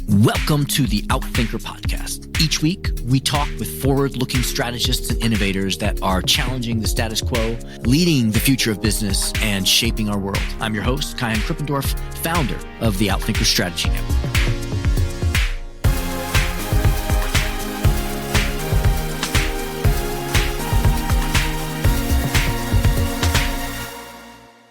Welcome to the Outthinker podcast. Each week, we talk with forward-looking strategists and innovators that are challenging the status quo, leading the future of business, and shaping our world. I'm your host, Kai Krippendorf, founder of the Outthinker Strategy Network.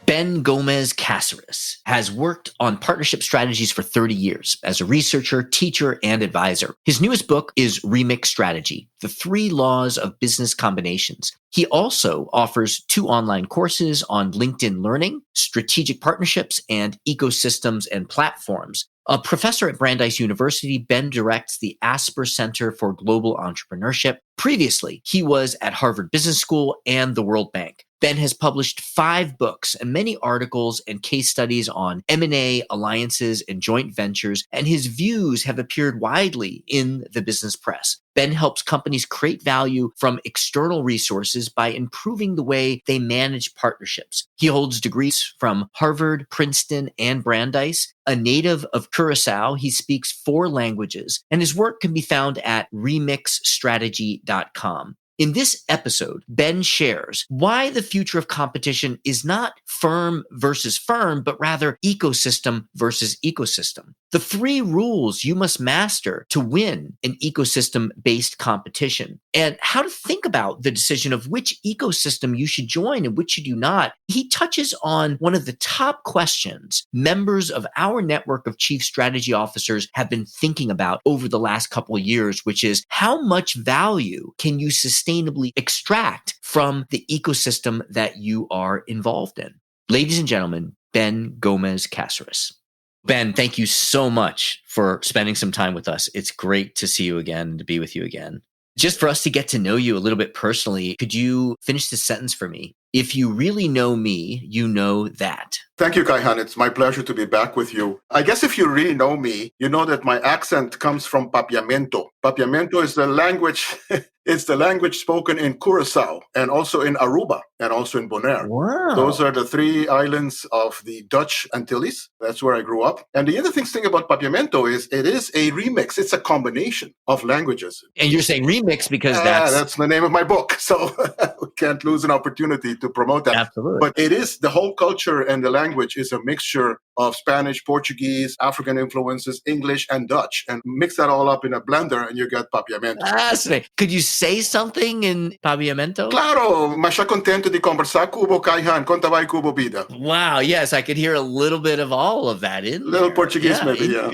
Ben Gomes-Casseres has worked on partnership strategies for 30 years as a researcher, teacher, and advisor. His newest book is Remix Strategy: The 3 Laws of Business Combinations. He also offers 2 online courses on LinkedIn learning, strategic partnerships, and ecosystems and platforms. A professor at Brandeis University, Ben directs the Asper Center for Global Entrepreneurship. Previously, he was at Harvard Business School and the World Bank. Ben has published 5 books and many articles and case studies on M&A, alliances, and joint ventures, and his views have appeared widely in the business press. Ben helps companies create value from external resources by improving the way they manage partnerships. He holds degrees from Harvard, Princeton, and Brandeis. A native of Curacao, he speaks 4 languages, and his work can be found at remixstrategy.com. In this episode, Ben shares why the future of competition is not firm versus firm, but rather ecosystem versus ecosystem. The 3 rules you must master to win an ecosystem-based competition, and how to think about the decision of which ecosystem you should join and which you do not. He touches on one of the top questions members of our network of chief strategy officers have been thinking about over the last couple of years, which is how much value can you sustainably extract from the ecosystem that you are involved in? Ladies and gentlemen, Ben Gomes-Casseres. Ben, thank you so much for spending some time with us. It's great to see you again and to be with you again. Just for us to get to know you a little bit personally, could you finish this sentence for me? If you really know me, you know that. Thank you, Kaihan. It's my pleasure to be back with you. I guess if you really know me, you know that my accent comes from Papiamento. Papiamento is the language, it's the language spoken in Curacao and also in Aruba and also in Bonaire. Wow. Those are the 3 islands of the Dutch Antilles. That's where I grew up. And the interesting thing about Papiamento is it is a remix. It's a combination of languages. And you're saying remix because that's the name of my book. So we can't lose an opportunity to promote that. Absolutely. But it is the whole culture and the language is a mixture of Spanish, Portuguese, African influences, English, and Dutch. And mix that all up in a blender and you get Papiamento. Fascinating. Could you say something in Papiamento? Claro, mas siya contento de conversar kubo Kaihan, conta vai kubo bida. Wow, yes, I could hear a little bit of all of that in Little there. Portuguese maybe, yeah.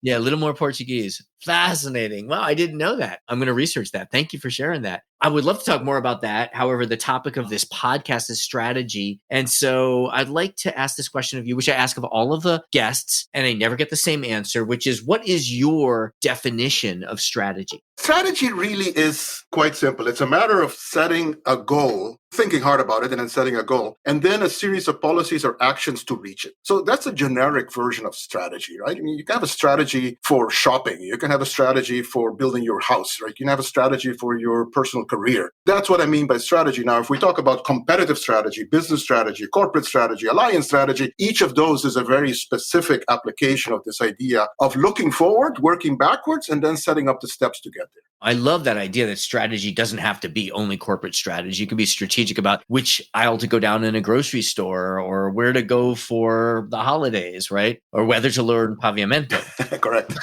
Yeah, a little more Portuguese. Fascinating. Wow, I didn't know that. I'm going to research that. Thank you for sharing that. I would love to talk more about that. However, the topic of this podcast is strategy. And so I'd like to ask this question of you, which I ask of all of the guests, and I never get the same answer, which is, what is your definition of strategy? Strategy really is quite simple. It's a matter of setting a goal, thinking hard about it, and then setting a goal, and then a series of policies or actions to reach it. So that's a generic version of strategy, right? I mean, you can have a strategy for shopping. You can have a strategy for building your house, right? You can have a strategy for your personal career. That's what I mean by strategy. Now, if we talk about competitive strategy, business strategy, corporate strategy, alliance strategy, each of those is a very specific application of this idea of looking forward, working backwards, and then setting up the steps to get there. I love that idea that strategy doesn't have to be only corporate strategy. You can be strategic about which aisle to go down in a grocery store or where to go for the holidays, right? Or whether to learn Paviamento. Correct.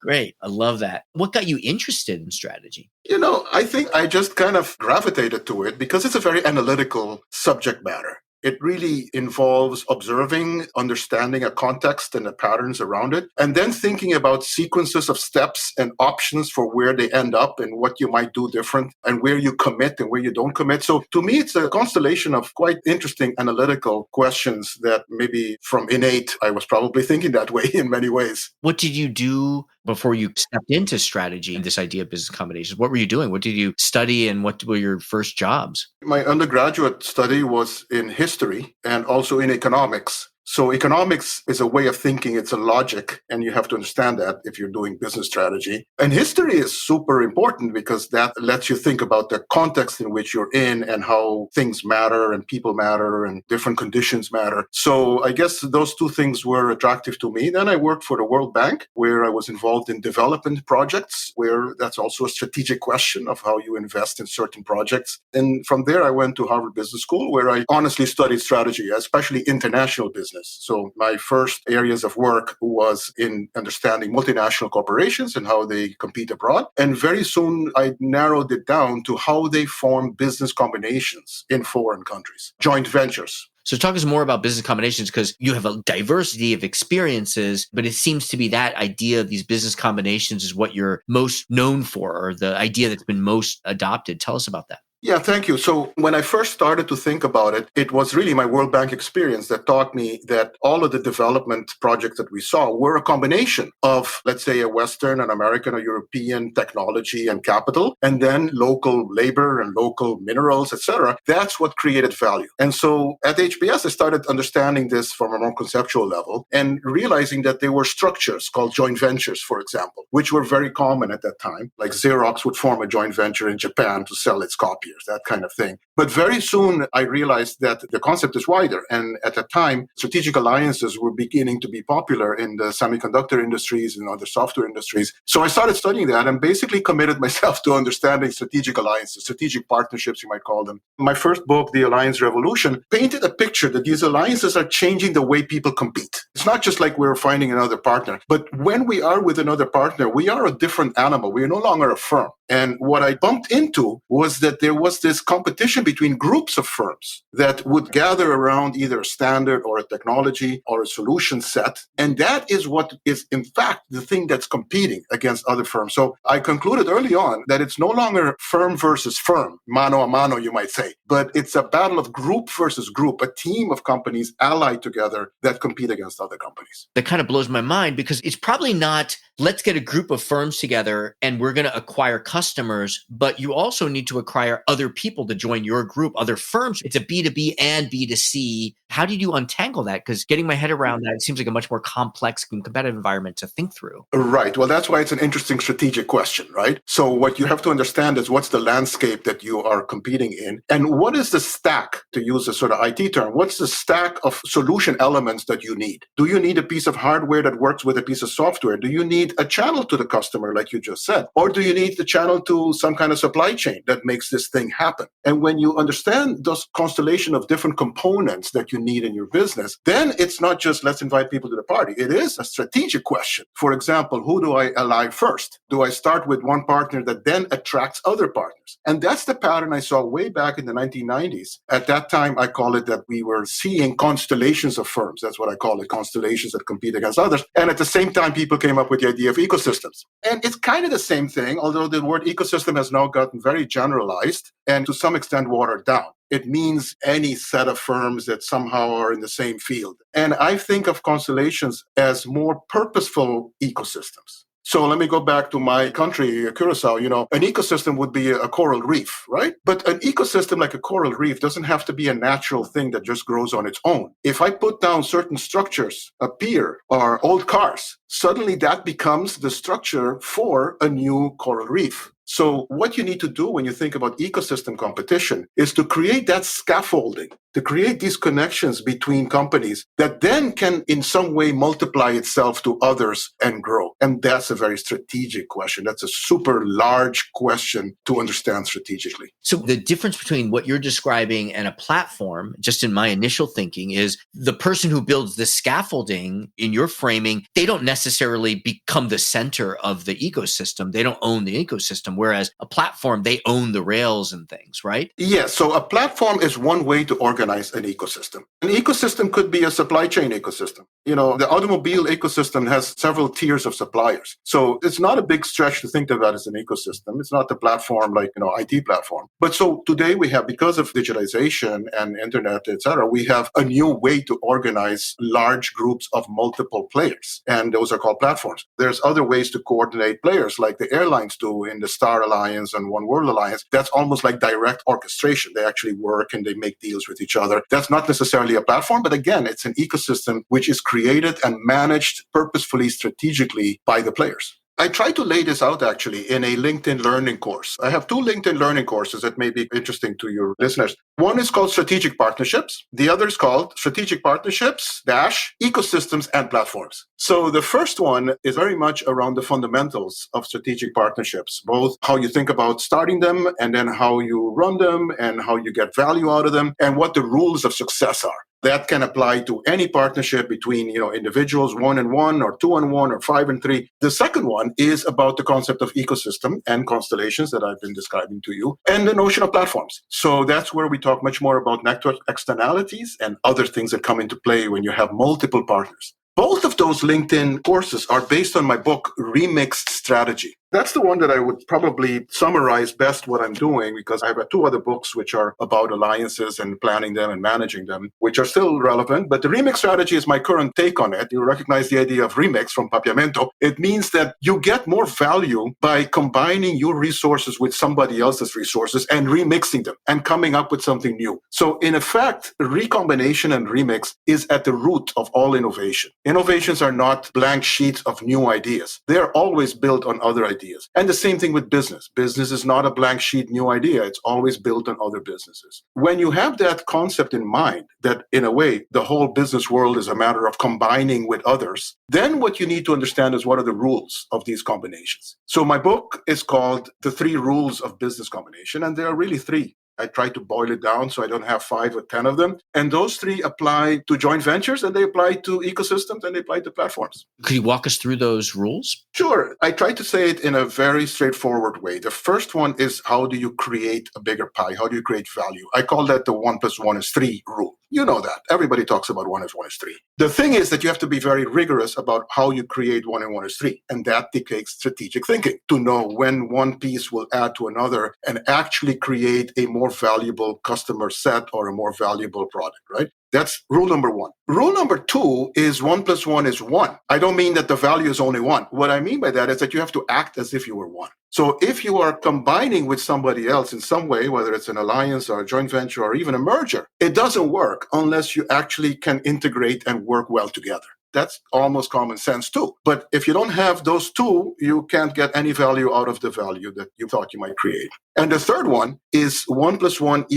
Great. I love that. What got you interested in strategy? You know, I think I just kind of gravitated to it because it's a very analytical subject matter. It really involves observing, understanding a context and the patterns around it, and then thinking about sequences of steps and options for where they end up and what you might do different and where you commit and where you don't commit. So to me, it's a constellation of quite interesting analytical questions that maybe from innate, I was probably thinking that way in many ways. What did you do before you stepped into strategy and this idea of business combinations? What were you doing? What did you study and what were your first jobs? My undergraduate study was in history and also in economics. So economics is a way of thinking. It's a logic, and you have to understand that if you're doing business strategy. And history is super important because that lets you think about the context in which you're in and how things matter and people matter and different conditions matter. So I guess those two things were attractive to me. Then I worked for the World Bank, where I was involved in development projects, where that's also a strategic question of how you invest in certain projects. And from there, I went to Harvard Business School, where I honestly studied strategy, especially international business. So my first areas of work was in understanding multinational corporations and how they compete abroad. And very soon, I narrowed it down to how they form business combinations in foreign countries, joint ventures. So talk us more about business combinations, because you have a diversity of experiences, but it seems to be that idea of these business combinations is what you're most known for, or the idea that's been most adopted. Tell us about that. Yeah, thank you. So when I first started to think about it, it was really my World Bank experience that taught me that all of the development projects that we saw were a combination of, let's say, a Western, an American, or European technology and capital, and then local labor and local minerals, etc. That's what created value. And so at HBS, I started understanding this from a more conceptual level and realizing that there were structures called joint ventures, for example, which were very common at that time. Like Xerox would form a joint venture in Japan to sell its copies, that kind of thing. But very soon, I realized that the concept is wider. And at the time, strategic alliances were beginning to be popular in the semiconductor industries and other software industries. So I started studying that and basically committed myself to understanding strategic alliances, strategic partnerships, you might call them. My first book, The Alliance Revolution, painted a picture that these alliances are changing the way people compete. It's not just like we're finding another partner, but when we are with another partner, we are a different animal. We are no longer a firm. And what I bumped into was that there was this competition between groups of firms that would gather around either a standard or a technology or a solution set. And that is what is, in fact, the thing that's competing against other firms. So I concluded early on that it's no longer firm versus firm, mano a mano, you might say, but it's a battle of group versus group, a team of companies allied together that compete against other companies. That kind of blows my mind, because it's probably not, let's get a group of firms together and we're going to acquire customers, but you also need to acquire other people to join your group, other firms. It's a B2B and B2C. How did you untangle that? Because getting my head around that, it seems like a much more complex and competitive environment to think through. Right. Well, that's why it's an interesting strategic question, right? So what you have to understand is what's the landscape that you are competing in, and what is the stack, to use a sort of IT term, what's the stack of solution elements that you need? Do you need a piece of hardware that works with a piece of software? Do you need a channel to the customer, like you just said? Or do you need the channel to some kind of supply chain that makes this thing happen? And when you understand those constellation of different components that you need in your business, then it's not just let's invite people to the party. It is a strategic question. For example, who do I ally first? Do I start with one partner that then attracts other partners? And that's the pattern I saw way back in the 1990s. At that time, I call it that we were seeing constellations of firms. That's what I call it, constellations that compete against others. And at the same time, people came up with the idea of ecosystems. And it's kind of the same thing, although the word ecosystem has now gotten very generalized and to some extent watered down. It means any set of firms that somehow are in the same field. And I think of constellations as more purposeful ecosystems. So let me go back to my country, Curacao. An ecosystem would be a coral reef, right? But an ecosystem like a coral reef doesn't have to be a natural thing that just grows on its own. If I put down certain structures, a pier or old cars, suddenly that becomes the structure for a new coral reef. So what you need to do when you think about ecosystem competition is to create that scaffolding, to create these connections between companies that then can in some way multiply itself to others and grow. And that's a very strategic question. That's a super large question to understand strategically. So the difference between what you're describing and a platform, just in my initial thinking, is the person who builds the scaffolding in your framing, they don't necessarily become the center of the ecosystem. They don't own the ecosystem. Whereas a platform, they own the rails and things, right? Yes. So a platform is one way to organize an ecosystem. An ecosystem could be a supply chain ecosystem. The automobile ecosystem has several tiers of suppliers. So it's not a big stretch to think of that as an ecosystem. It's not the platform like, IT platform. But so today we have, because of digitalization and internet, et cetera, we have a new way to organize large groups of multiple players. And those are called platforms. There's other ways to coordinate players like the airlines do in the Star Alliance and One World Alliance. That's almost like direct orchestration. They actually work and they make deals with each each other. That's not necessarily a platform, but again, it's an ecosystem which is created and managed purposefully, strategically by the players. I try to lay this out actually in a LinkedIn learning course. I have two LinkedIn learning courses that may be interesting to your listeners. One is called Strategic Partnerships. The other is called Strategic Partnerships Ecosystems and Platforms. So the first one is very much around the fundamentals of strategic partnerships, both how you think about starting them and then how you run them and how you get value out of them and what the rules of success are. That can apply to any partnership between, individuals, 1-on-1 or 2-on-1 or 5-and-3. The second one is about the concept of ecosystem and constellations that I've been describing to you, and the notion of platforms. So that's where we talk much more about network externalities and other things that come into play when you have multiple partners. Both of those LinkedIn courses are based on my book, Remixed Strategy. That's the one that I would probably summarize best what I'm doing, because I have two other books which are about alliances and planning them and managing them, which are still relevant. But the remix strategy is my current take on it. You recognize the idea of remix from Papiamento. It means that you get more value by combining your resources with somebody else's resources and remixing them and coming up with something new. So in effect, recombination and remix is at the root of all innovation. Innovations are not blank sheets of new ideas. They are always built on other ideas. And the same thing with business. Business is not a blank sheet new idea. It's always built on other businesses. When you have that concept in mind, that in a way, the whole business world is a matter of combining with others, then what you need to understand is what are the rules of these combinations. So my book is called The 3 Rules of Business Combination, and there are really 3. I try to boil it down so I don't have 5 or 10 of them. And those 3 apply to joint ventures, and they apply to ecosystems, and they apply to platforms. Could you walk us through those rules? Sure. I try to say it in a very straightforward way. The first one is, how do you create a bigger pie? How do you create value? I call that the 1 + 1 = 3 rule. You know that. Everybody talks about 1 + 1 = 3. The thing is that you have to be very rigorous about how you create 1 + 1 = 3. And that takes strategic thinking to know when one piece will add to another and actually create a more valuable customer set or a more valuable product, right? That's rule number 1. Rule number 2 is 1 + 1 = 1. I don't mean that the value is only 1. What I mean by that is that you have to act as if you were 1. So if you are combining with somebody else in some way, whether it's an alliance or a joint venture or even a merger, it doesn't work unless you actually can integrate and work well together. That's almost common sense too. But if you don't have those two, you can't get any value out of the value that you thought you might create. And the third one is 1 + 1 =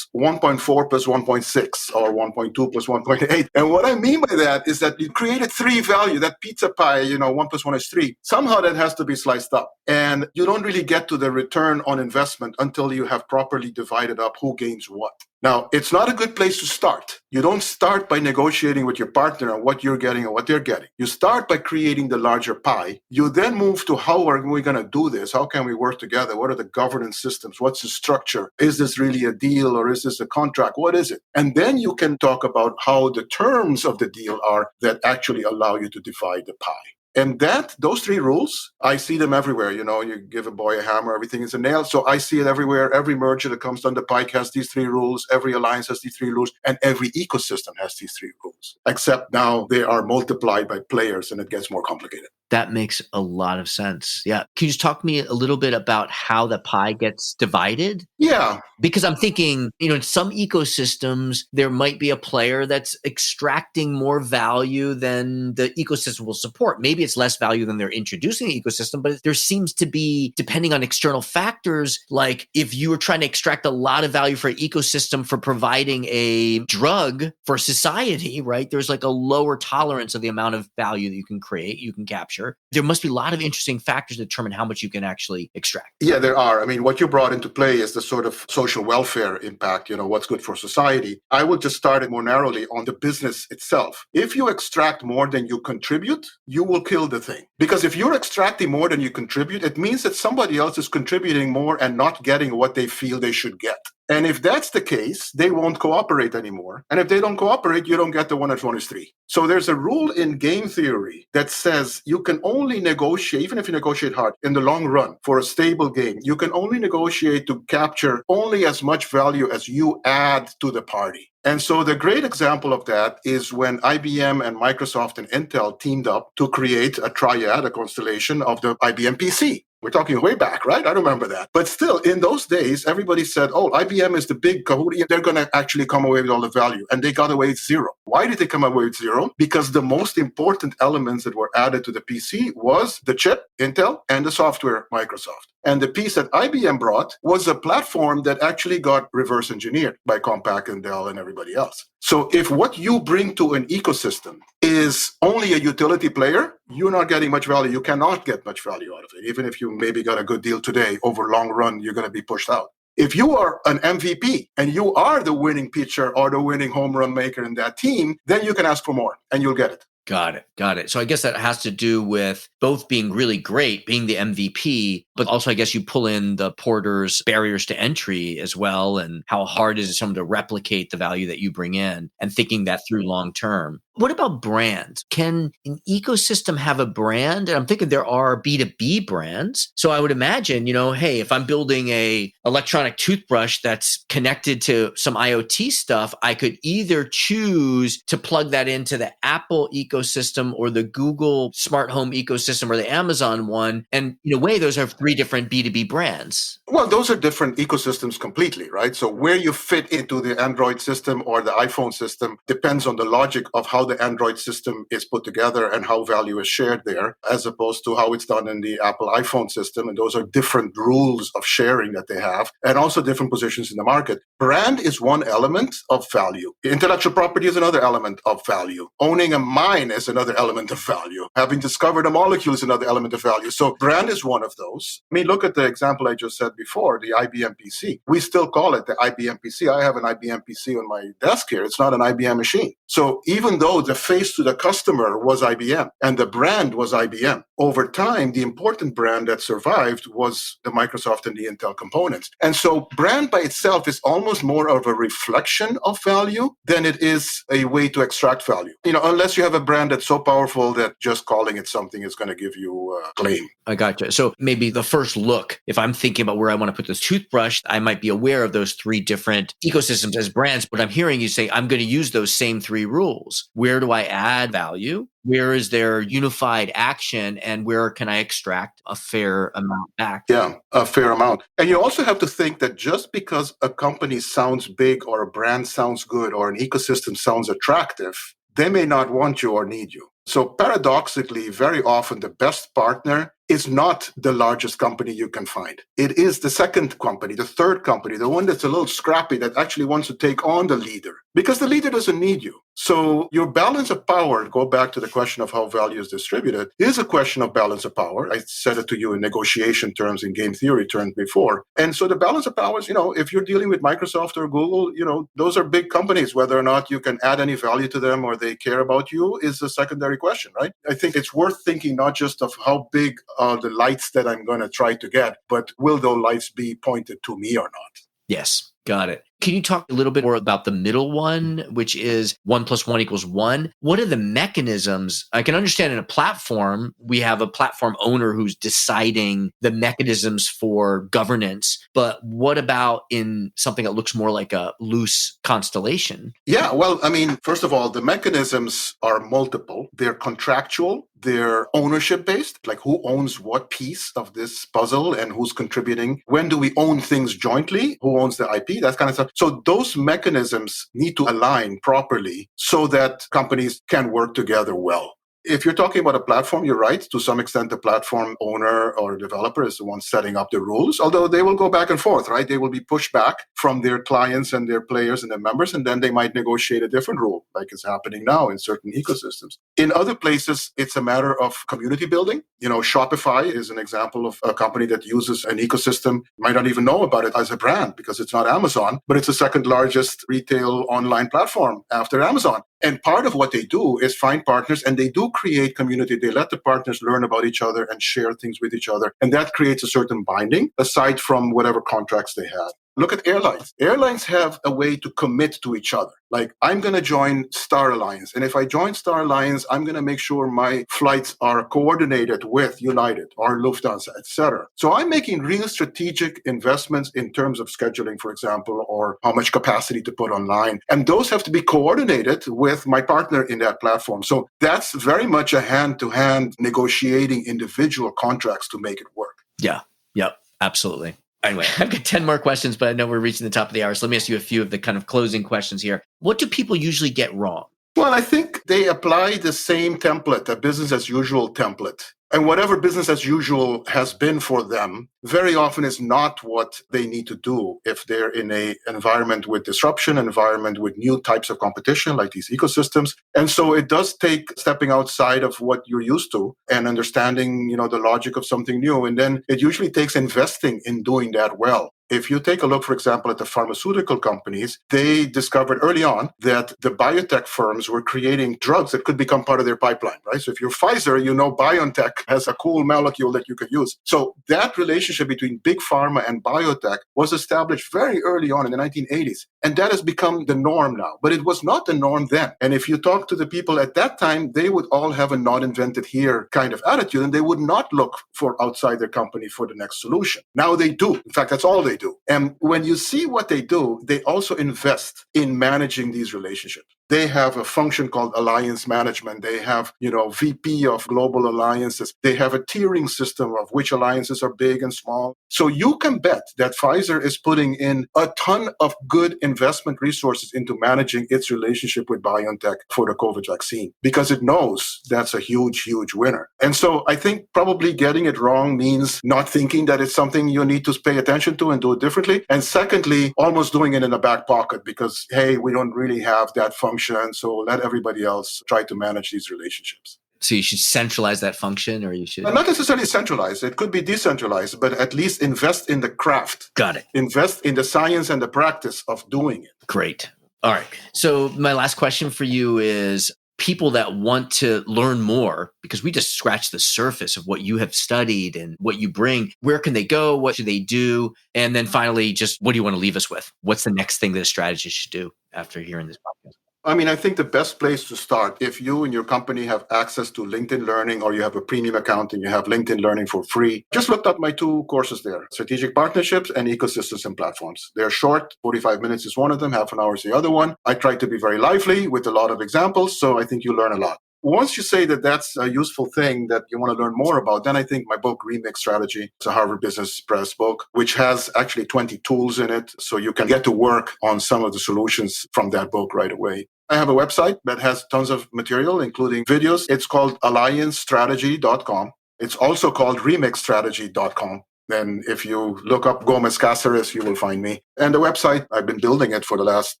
1.4 + 1.6 or 1.2 + 1.8. And what I mean by that is that you created 3 value, that pizza pie, 1 + 1 = 3. Somehow that has to be sliced up. And you don't really get to the return on investment until you have properly divided up who gains what. Now, it's not a good place to start. You don't start by negotiating with your partner on what you're getting and what they're getting. You start by creating the larger pie. You then move to, how are we going to do this? How can we work together? What are the governance systems? What's the structure? Is this really a deal or is this a contract? What is it? And then you can talk about how the terms of the deal are that actually allow you to divide the pie. And those 3 rules, I see them everywhere. You give a boy a hammer, everything is a nail. So I see it everywhere. Every merger that comes down the pike has these 3 rules. Every alliance has these 3 rules. And every ecosystem has these 3 rules. Except now they are multiplied by players and it gets more complicated. That makes a lot of sense. Yeah. Can you just talk to me a little bit about how the pie gets divided? Yeah. Because I'm thinking, in some ecosystems, there might be a player that's extracting more value than the ecosystem will support. Maybe it's less value than they're introducing the ecosystem, but there seems to be, depending on external factors, like if you were trying to extract a lot of value for an ecosystem for providing a drug for society, right? There's like a lower tolerance of the amount of value that you can create, you can capture. There must be a lot of interesting factors that determine how much you can actually extract. Yeah, there are. I mean, what you brought into play is the sort of social welfare impact, what's good for society. I would just start it more narrowly on the business itself. If you extract more than you contribute, you will kill the thing. Because if you're extracting more than you contribute, it means that somebody else is contributing more and not getting what they feel they should get. And if that's the case, they won't cooperate anymore. And if they don't cooperate, you don't get the 1 + 1 = 3. So there's a rule in game theory that says you can only negotiate, even if you negotiate hard, in the long run for a stable game, you can only negotiate to capture only as much value as you add to the party. And so the great example of that is when IBM and Microsoft and Intel teamed up to create a triad, a constellation of the IBM PC. We're talking way back, right? I remember that. But still, in those days, everybody said, oh, IBM is the big Kahuna. They're going to actually come away with all the value. And they got away with zero. Why did they come away with zero? Because the most important elements that were added to the PC was the chip, Intel, and the software, Microsoft. And the piece that IBM brought was a platform that actually got reverse engineered by Compaq and Dell and everybody else. So if what you bring to an ecosystem is only a utility player, you're not getting much value. You cannot get much value out of it. Even if you maybe got a good deal today, over long run, you're going to be pushed out. If you are an MVP and you are the winning pitcher or the winning home run maker in that team, then you can ask for more and you'll get it. Got it. So I guess that has to do with both being really great, being the MVP, but also I guess you pull in the Porter's barriers to entry as well, and how hard is it for someone to replicate the value that you bring in, and thinking that through long term. What about brands? Can an ecosystem have a brand? And I'm thinking there are B2B brands. So I would imagine, hey, if I'm building a electronic toothbrush that's connected to some IoT stuff, I could either choose to plug that into the Apple ecosystem or the Google smart home ecosystem or the Amazon one. And in a way, those are three different B2B brands. Well, those are different ecosystems completely, right? So where you fit into the Android system or the iPhone system depends on the logic of how the Android system is put together and how value is shared there, as opposed to how it's done in the Apple iPhone system. And those are different rules of sharing that they have, and also different positions in the market. Brand is one element of value. Intellectual property is another element of value. Owning a mine is another element of value. Having discovered a molecule is another element of value. So brand is one of those. I mean, look at the example I just said before, the IBM PC. We still call it the IBM PC. I have an IBM PC on my desk here. It's not an IBM machine. So even though the face to the customer was IBM and the brand was IBM, over time, the important brand that survived was the Microsoft and the Intel components. And so brand by itself is almost more of a reflection of value than it is a way to extract value. Unless you have a brand that's so powerful that just calling it something is going to give you a claim. I gotcha. So maybe the first look, if I'm thinking about where I want to put this toothbrush, I might be aware of those three different ecosystems as brands. But I'm hearing you say, I'm going to use those same three rules. Where do I add value? Where is there unified action? And where can I extract a fair amount back? Yeah, a fair amount. And you also have to think that just because a company sounds big or a brand sounds good or an ecosystem sounds attractive, they may not want you or need you. So paradoxically, very often the best partner is not the largest company you can find. It is the second company, the third company, the one that's a little scrappy that actually wants to take on the leader, because the leader doesn't need you. So your balance of power, go back to the question of how value is distributed, is a question of balance of power. I said it to you in negotiation terms, in game theory terms before. And so the balance of power is, if you're dealing with Microsoft or Google, those are big companies. Whether or not you can add any value to them or they care about you is a secondary question, right? I think it's worth thinking not just of how big are the lights that I'm going to try to get, but will those lights be pointed to me or not? Yes, got it. Can you talk a little bit more about the middle one, which is 1 + 1 = 1? What are the mechanisms? I can understand in a platform, we have a platform owner who's deciding the mechanisms for governance. But what about in something that looks more like a loose constellation? Yeah, well, first of all, the mechanisms are multiple. They're contractual. They're ownership-based, like who owns what piece of this puzzle and who's contributing. When do we own things jointly? Who owns the IP? That kind of stuff. So those mechanisms need to align properly so that companies can work together well. If you're talking about a platform, you're right. To some extent, the platform owner or developer is the one setting up the rules, although they will go back and forth, right? They will be pushed back from their clients and their players and their members, and then they might negotiate a different rule, like is happening now in certain ecosystems. In other places, it's a matter of community building. Shopify is an example of a company that uses an ecosystem. You might not even know about it as a brand because it's not Amazon, but it's the second largest retail online platform after Amazon. And part of what they do is find partners, and they do create community. They let the partners learn about each other and share things with each other. And that creates a certain binding aside from whatever contracts they have. Look at airlines. Airlines have a way to commit to each other. Like, I'm going to join Star Alliance. And if I join Star Alliance, I'm going to make sure my flights are coordinated with United or Lufthansa, etc. So I'm making real strategic investments in terms of scheduling, for example, or how much capacity to put online. And those have to be coordinated with my partner in that platform. So that's very much a hand-to-hand negotiating individual contracts to make it work. Yeah. Yep. Absolutely. Anyway, I've got 10 more questions, but I know we're reaching the top of the hour. So let me ask you a few of the kind of closing questions here. What do people usually get wrong? Well, I think they apply the same template, a business as usual template. And whatever business as usual has been for them very often is not what they need to do if they're in an environment with disruption, environment with new types of competition like these ecosystems. And so it does take stepping outside of what you're used to and understanding, the logic of something new. And then it usually takes investing in doing that well. If you take a look, for example, at the pharmaceutical companies, they discovered early on that the biotech firms were creating drugs that could become part of their pipeline, right? So if you're Pfizer, BioNTech has a cool molecule that you could use. So that relationship between big pharma and biotech was established very early on in the 1980s. And that has become the norm now. But it was not the norm then. And if you talk to the people at that time, they would all have a not invented here kind of attitude, and they would not look for outside their company for the next solution. Now they do. In fact, that's all they do. And when you see what they do, they also invest in managing these relationships. They have a function called alliance management. They have, VP of global alliances. They have a tiering system of which alliances are big and small. So you can bet that Pfizer is putting in a ton of good investment resources into managing its relationship with BioNTech for the COVID vaccine, because it knows that's a huge, huge winner. And so I think probably getting it wrong means not thinking that it's something you need to pay attention to and do it differently. And secondly, almost doing it in the back pocket because, hey, we don't really have that function. So let everybody else try to manage these relationships. So you should centralize that function, or you should... Not necessarily centralize. It could be decentralized, but at least invest in the craft. Got it. Invest in the science and the practice of doing it. Great. All right. So my last question for you is, people that want to learn more, because we just scratched the surface of what you have studied and what you bring, where can they go? What should they do? And then finally, just what do you want to leave us with? What's the next thing that a strategist should do after hearing this podcast? I think the best place to start, if you and your company have access to LinkedIn Learning, or you have a premium account and you have LinkedIn Learning for free, just look up my 2 courses there, Strategic Partnerships and Ecosystems and Platforms. They're short, 45 minutes is one of them, half an hour is the other one. I try to be very lively with a lot of examples, so I think you learn a lot. Once you say that that's a useful thing that you want to learn more about, then I think my book, Remix Strategy, it's a Harvard Business Press book, which has actually 20 tools in it. So you can get to work on some of the solutions from that book right away. I have a website that has tons of material, including videos. It's called alliancestrategy.com. It's also called remixstrategy.com. Then if you look up Gomes-Casseres, you will find me. And the website, I've been building it for the last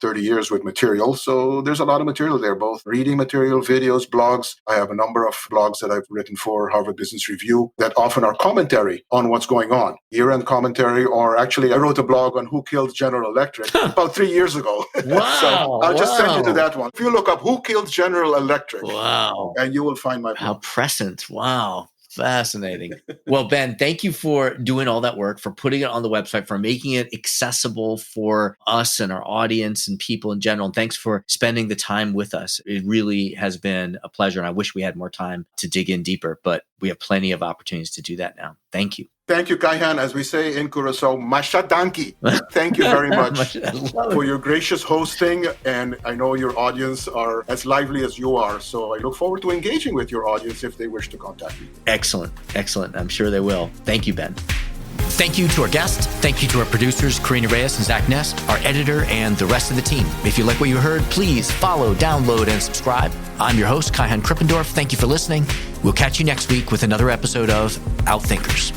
30 years with material. So there's a lot of material there, both reading material, videos, blogs. I have a number of blogs that I've written for Harvard Business Review that often are commentary on what's going on. Year-end commentary, or actually I wrote a blog on who killed General Electric about 3 years ago. Wow. So I'll just send you to that one. If you look up who killed General Electric, and you will find my blog. How prescient. Wow. Fascinating. Well, Ben, thank you for doing all that work, for putting it on the website, for making it accessible for us and our audience and people in general. And thanks for spending the time with us. It really has been a pleasure. And I wish we had more time to dig in deeper, but we have plenty of opportunities to do that now. Thank you. Thank you, Kaihan. As we say in Curacao, mashadanki. Thank you very much for your gracious hosting. And I know your audience are as lively as you are. So I look forward to engaging with your audience if they wish to contact you. Excellent. Excellent. I'm sure they will. Thank you, Ben. Thank you to our guests. Thank you to our producers, Karina Reyes and Zach Ness, our editor, and the rest of the team. If you like what you heard, please follow, download, and subscribe. I'm your host, Kaihan Krippendorf. Thank you for listening. We'll catch you next week with another episode of Outthinkers.